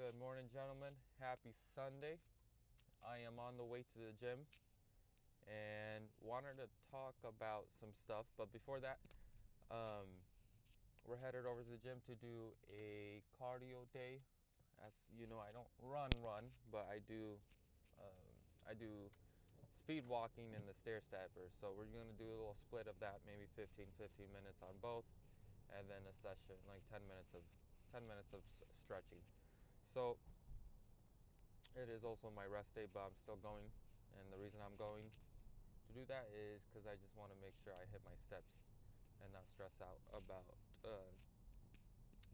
Good morning, gentlemen. Happy Sunday. I am on the way to the gym and wanted to talk about some stuff. But before that, we're headed over to the gym to do a cardio day. As you know, I don't run, but I do speed walking and the stair stepper. So we're gonna do a little split of that, maybe 15 minutes on both, and then a session like 10 minutes of stretching. So it is also my rest day, but I'm still going. And the reason I'm going to do that is because I just want to make sure I hit my steps and not stress out about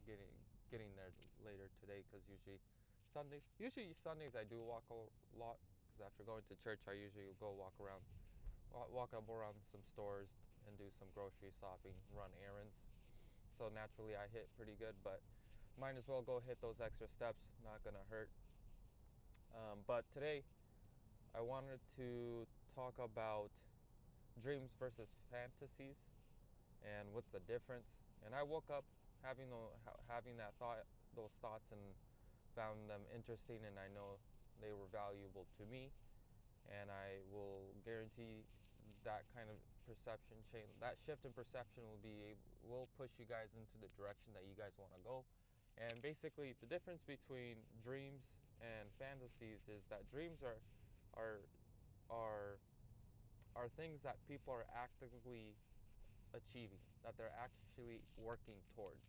getting there later today. Because usually Sundays I do walk a lot. Because after going to church, I usually go walk up around some stores and do some grocery shopping, run errands. So naturally I hit pretty good, but might as well go hit those extra steps. Not gonna hurt. But today, I wanted to talk about dreams versus fantasies and what's the difference. And I woke up having those thoughts, and found them interesting, and I know they were valuable to me. And I will guarantee that kind of perception change, that shift in perception will push you guys into the direction that you guys want to go. And basically, the difference between dreams and fantasies is that dreams are are are things that people are actively achieving, that they're actually working towards.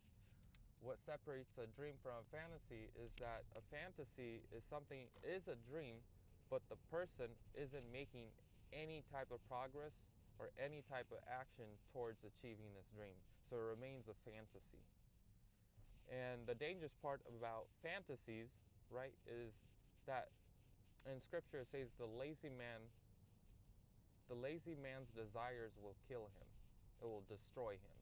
What separates a dream from a fantasy is that a fantasy is a dream, but the person isn't making any type of progress or any type of action towards achieving this dream. So it remains a fantasy. And the dangerous part about fantasies, right, is that in scripture it says the lazy man's desires will kill him. It will destroy him,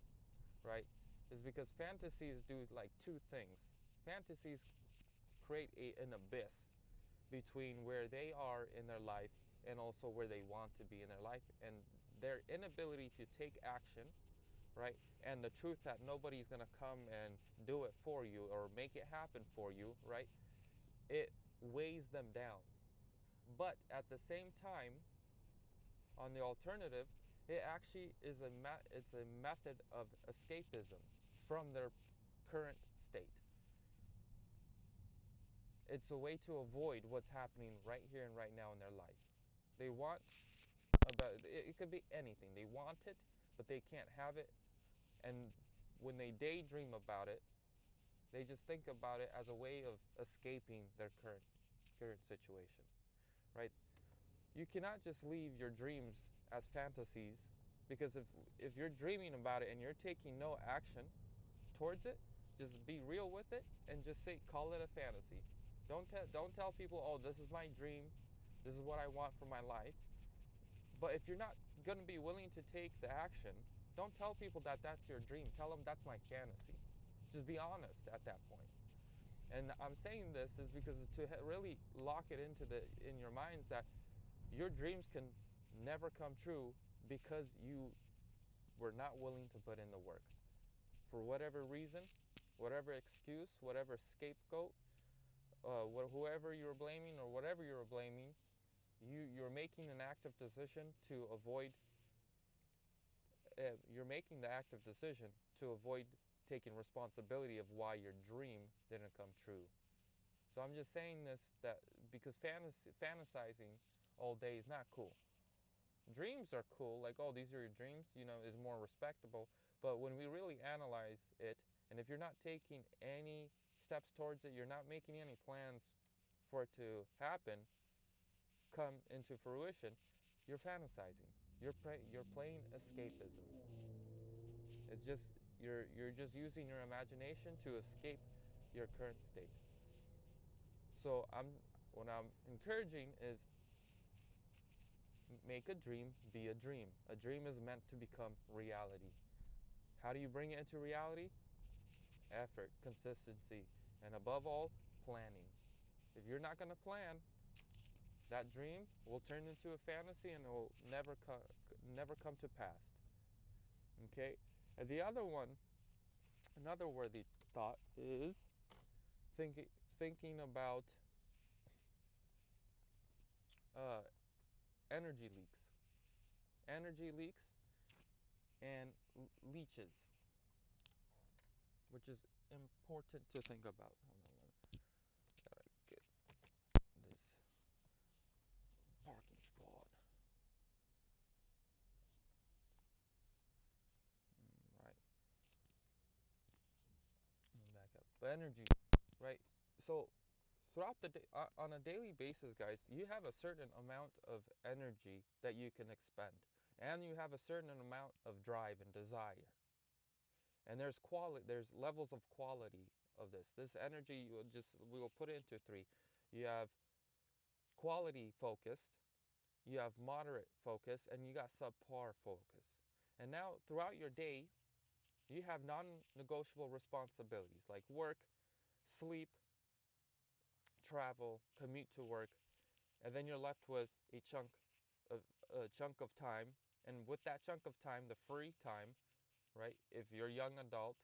right? Is because fantasies do like two things. Fantasies create an abyss between where they are in their life and also where they want to be in their life, and their inability to take action, right? And the truth that nobody's going to come and do it for you or make it happen for you, right? It weighs them down. But at the same time, on the alternative, it actually is it's a method of escapism from their current state. It's a way to avoid what's happening right here and right now in their life. They want it could be anything. They want it, but they can't have it. And when they daydream about it, they just think about it as a way of escaping their current situation, right? You cannot just leave your dreams as fantasies, because if you're dreaming about it and you're taking no action towards it, just be real with it and just call it a fantasy. Don't tell people, oh, this is my dream, this is what I want for my life. But if you're not going to be willing to take the action, don't tell people that that's your dream. Tell them that's my fantasy. Just be honest at that point. And I'm saying this is because to really lock it in your minds that your dreams can never come true because you were not willing to put in the work. For whatever reason, whatever excuse, whatever scapegoat, whoever you're blaming or whatever you're blaming, you're making an active decision to avoid. You're making the active decision to avoid taking responsibility of why your dream didn't come true. So I'm just saying this that because fantasizing all day is not cool. Dreams are cool, like, oh, these are your dreams, is more respectable. But when we really analyze it, and if you're not taking any steps towards it, you're not making any plans for it to happen, come into fruition, you're fantasizing. You're playing escapism. It's just you're just using your imagination to escape your current state. So what I'm encouraging is make a dream be a dream. A dream is meant to become reality. How do you bring it into reality? Effort, consistency, and above all, planning. If you're not going to plan, that dream will turn into a fantasy and it will never come to pass. Okay? And the other one, another worthy thought is thinking about uh, energy leaks. Energy leaks and leeches, which is important to think about. Hold on, gotta get this parking spot. Right, back up. But energy, right? So throughout the day, on a daily basis, guys, you have a certain amount of energy that you can expend, and you have a certain amount of drive and desire. And there's levels of quality of this. This energy, we will put it into three. You have quality focused, you have moderate focus, and you got subpar focus. And now throughout your day, you have non-negotiable responsibilities like work, sleep, travel, commute to work, and then you're left with a chunk of time. And with that chunk of time, the free time, right? If you're a young adult,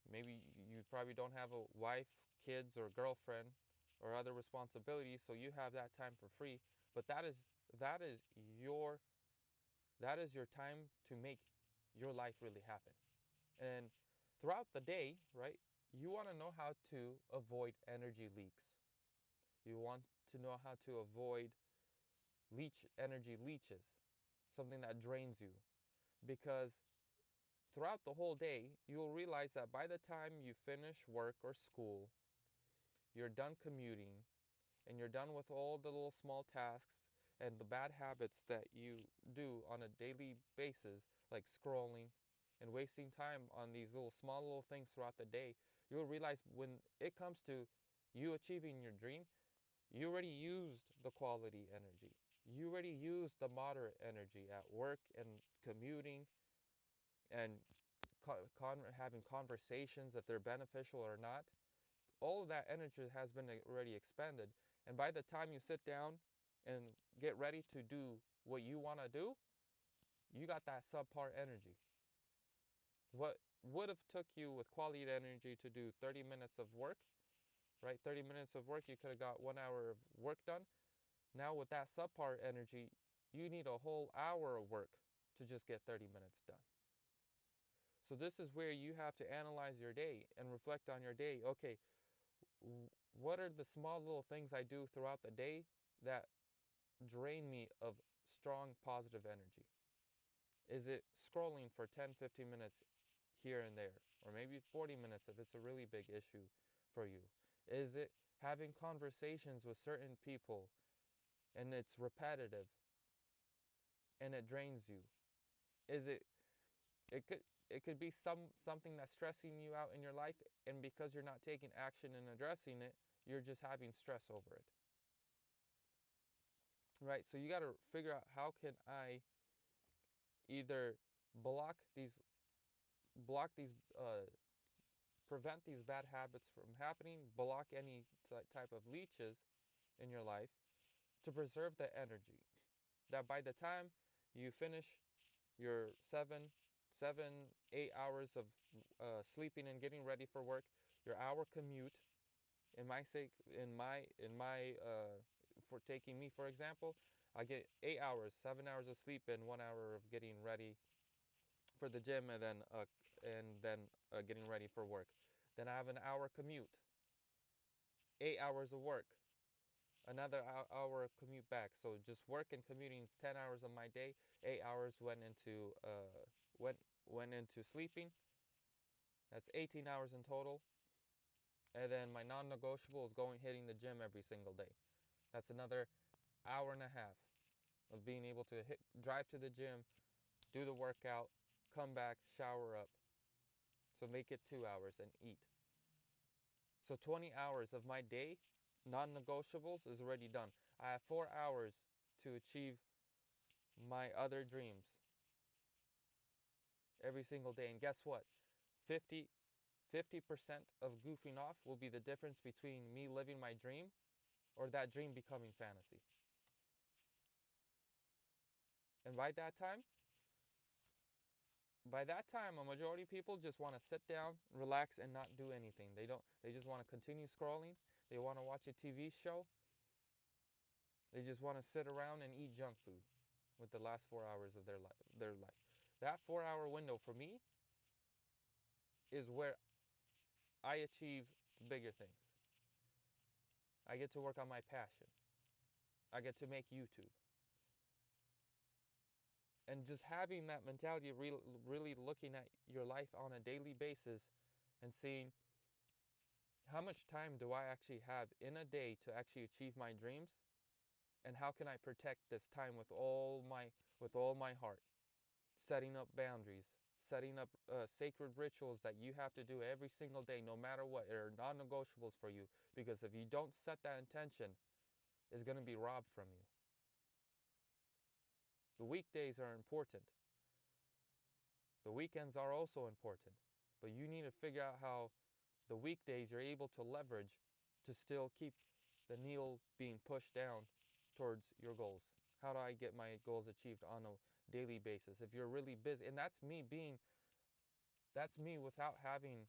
maybe you probably don't have a wife, kids, or girlfriend, or other responsibilities, so you have that time for free. But that is your that is your time to make your life really happen. And throughout the day, right? You want to know how to avoid energy leaks. You want to know how to avoid energy leeches, something that drains you, because throughout the whole day, you will realize that by the time you finish work or school, you're done commuting, and you're done with all the little small tasks and the bad habits that you do on a daily basis, like scrolling and wasting time on these little things throughout the day, you'll realize when it comes to you achieving your dream, you already used the quality energy. You already used the moderate energy at work and commuting and having conversations, if they're beneficial or not. All of that energy has been already expended. And by the time you sit down and get ready to do what you want to do, you got that subpar energy. What would have took you with quality energy to do 30 minutes of work, right? 30 minutes of work, you could have got 1 hour of work done. Now with that subpar energy, you need a whole hour of work to just get 30 minutes done. So this is where you have to analyze your day and reflect on your day. Okay, what are the small little things I do throughout the day that drain me of strong positive energy? Is it scrolling for 10, 15 minutes here and there? Or maybe 40 minutes if it's a really big issue for you? Is it having conversations with certain people and it's repetitive and it drains you? Is it could be something that's stressing you out in your life, and because you're not taking action and addressing it, you're just having stress over it. Right? So you got to figure out, how can I either block these prevent these bad habits from happening, block any type of leeches in your life, to preserve the energy that by the time you finish your 8 hours of sleeping and getting ready for work, your hour commute, for taking me for example, I get 8 hours, 7 hours of sleep and 1 hour of getting ready for the gym, and then getting ready for work. Then I have an hour commute, 8 hours of work, another hour commute back. So just work and commuting is 10 hours of my day. 8 hours went into sleeping. That's 18 hours in total. And then my non-negotiable is hitting the gym every single day. That's another hour and a half of being able to drive to the gym, do the workout, come back, shower up. So make it 2 hours and eat. So 20 hours of my day, non-negotiables, is already done. I have 4 hours to achieve my other dreams every single day. And guess what? 50% of goofing off will be the difference between me living my dream or that dream becoming fantasy. And by that time, by that time, a majority of people just want to sit down, relax, and not do anything. They just want to continue scrolling. They want to watch a TV show. They just want to sit around and eat junk food with the last 4 hours of their life. That 4 hour window for me is where I achieve bigger things. I get to work on my passion. I get to make YouTube. And just having that mentality of really looking at your life on a daily basis and seeing how much time do I actually have in a day to actually achieve my dreams, and how can I protect this time with all my heart. Setting up boundaries, setting up sacred rituals that you have to do every single day, no matter what, are non-negotiables for you. Because if you don't set that intention, it's going to be robbed from you. The weekdays are important. The weekends are also important. But you need to figure out how the weekdays you're able to leverage to still keep the needle being pushed down towards your goals. How do I get my goals achieved on a daily basis? If you're really busy, and that's me without having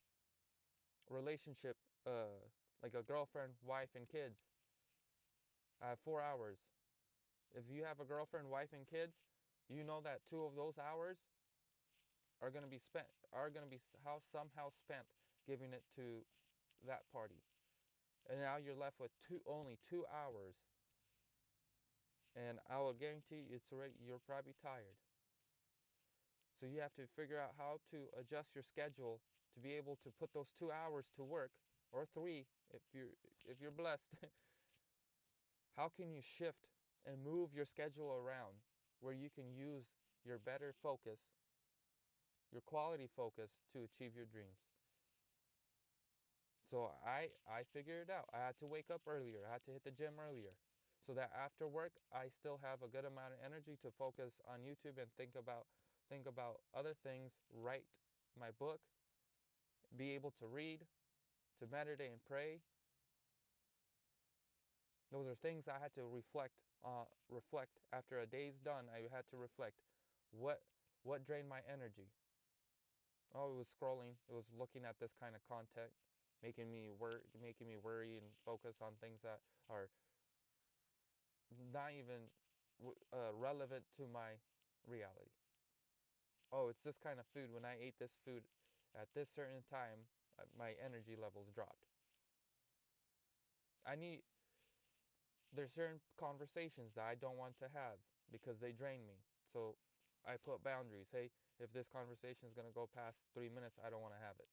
a relationship, like a girlfriend, wife, and kids. I have 4 hours. If you have a girlfriend, wife, and kids, you know that 2 of those hours are going to be somehow spent giving it to that party. And now you're left with only 2 hours. And I will guarantee you're probably tired. So you have to figure out how to adjust your schedule to be able to put those 2 hours to work, or 3 if you're blessed. How can you shift and move your schedule around where you can use your better focus, your quality focus, to achieve your dreams? So I figured it out. I had to wake up earlier. I had to hit the gym earlier, so that after work I still have a good amount of energy to focus on YouTube and think about other things, write my book, be able to read, to meditate and pray. Those are things I had to reflect after a day's done. I had to reflect what drained my energy. Oh, it was scrolling. It was looking at this kind of content, making me worry and focus on things that are not even relevant to my reality. Oh, it's this kind of food. When I ate this food at this certain time, my energy levels dropped. There's certain conversations that I don't want to have because they drain me. So I put boundaries. Hey, if this conversation is going to go past 3 minutes, I don't want to have it.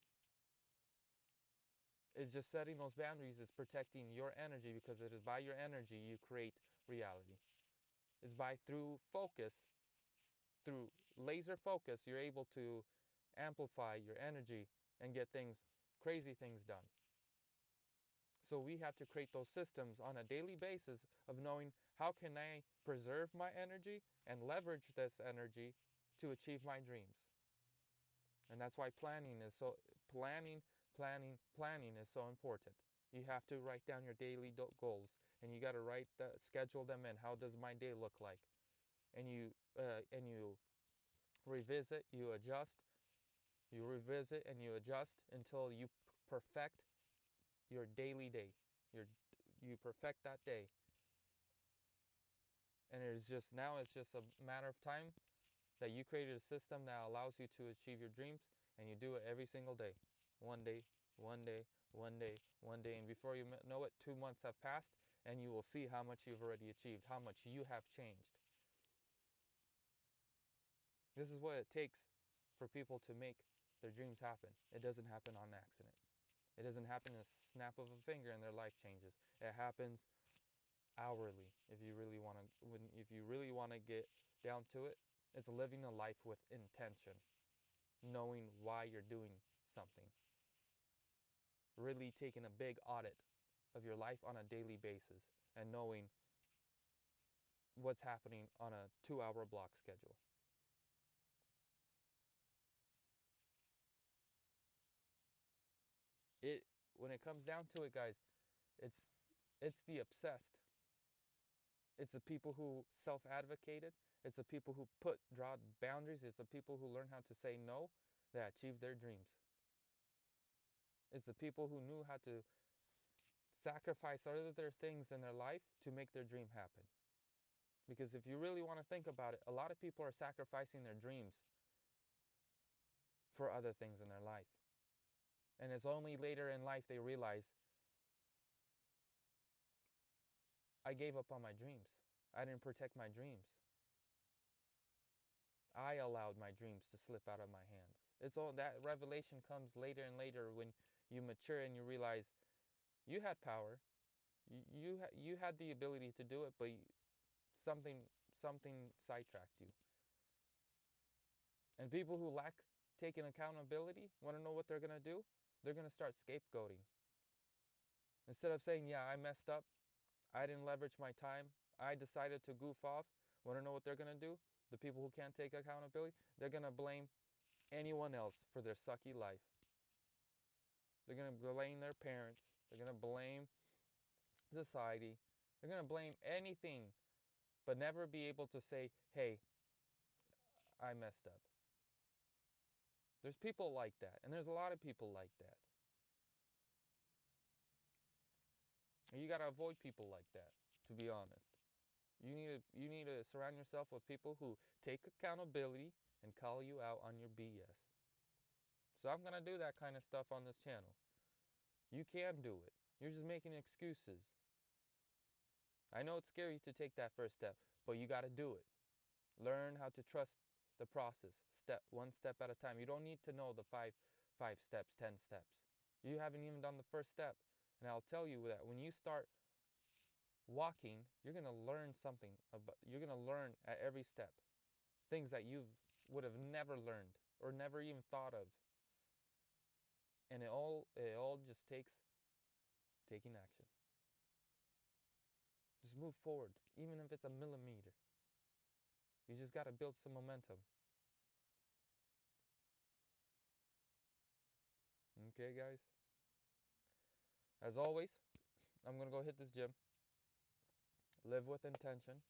It's just setting those boundaries is protecting your energy, because it is by your energy you create reality. It's through laser focus, you're able to amplify your energy and get crazy things done. So we have to create those systems on a daily basis of knowing, how can I preserve my energy and leverage this energy to achieve my dreams. And that's why planning is so important. You have to write down your daily goals, and you got to schedule them in. How does my day look like? And you revisit, you adjust, you revisit, and you adjust until you perfect your daily day. You perfect that day. And it's just a matter of time that you created a system that allows you to achieve your dreams, and you do it every single day. One day, one day, one day, one day. And before you know it, 2 months have passed, and you will see how much you've already achieved, how much you have changed. This is what it takes for people to make their dreams happen. It doesn't happen on accident. It doesn't happen in a snap of a finger and their life changes. It happens hourly. If you really want to get down to it, it's living a life with intention, knowing why you're doing something. Really taking a big audit of your life on a daily basis and knowing what's happening on a 2-hour block schedule. When it comes down to it, guys, it's the obsessed. It's the people who self-advocated It's the people who draw boundaries. It's the people who learn how to say no that achieve their dreams. It's the people who knew how to sacrifice other things in their life to make their dream happen. Because if you really want to think about it, a lot of people are sacrificing their dreams for other things in their life. And it's only later in life they realize, I gave up on my dreams. I didn't protect my dreams. I allowed my dreams to slip out of my hands. It's all that revelation comes later and later when you mature and you realize you had power. You had the ability to do it, but something sidetracked you. And people who lack taking accountability, want to know what they're going to do? They're going to start scapegoating. Instead of saying, yeah, I messed up, I didn't leverage my time, I decided to goof off, want to know what they're going to do? The people who can't take accountability, they're going to blame anyone else for their sucky life. They're going to blame their parents. They're going to blame society. They're going to blame anything, but never be able to say, hey, I messed up. There's people like that, and there's a lot of people like that. And you got to avoid people like that, to be honest. You need to surround yourself with people who take accountability and call you out on your BS. So I'm going to do that kind of stuff on this channel. You can do it. You're just making excuses. I know it's scary to take that first step, but you got to do it. Learn how to trust the process, one step at a time. You don't need to know the five steps, 10 steps. You haven't even done the first step. And I'll tell you that when you start walking, you're going to learn something. You're going to learn at every step things that you would have never learned or never even thought of. And it all just takes taking action. Just move forward, even if it's a millimeter. You just got to build some momentum. Okay, guys? As always, I'm going to go hit this gym. Live with intention.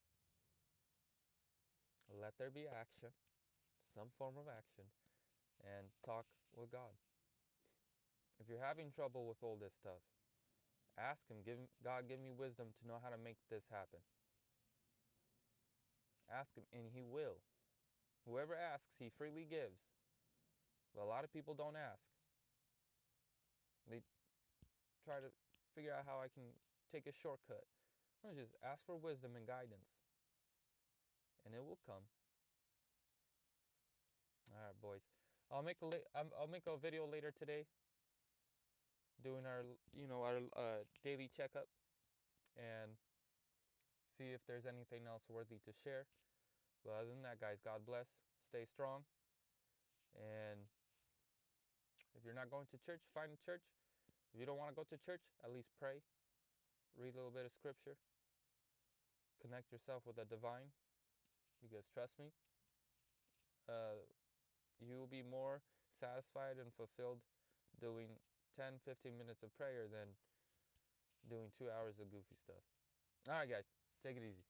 Let there be action, some form of action, and talk with God. If you're having trouble with all this stuff, ask Him, God, give me wisdom to know how to make this happen. Ask Him, and He will. Whoever asks, He freely gives. But a lot of people don't ask. They try to figure out how I can take a shortcut. No, just ask for wisdom and guidance, and it will come. All right, boys. I'll make a video later today, doing our daily checkup, and see if there's anything else worthy to share. But other than that, guys, God bless. Stay strong. And if you're not going to church, find a church. If you don't want to go to church, at least pray. Read a little bit of scripture. Connect yourself with the divine. Because trust me, you will be more satisfied and fulfilled doing 10, 15 minutes of prayer than doing 2 hours of goofy stuff. All right, guys. Take it easy.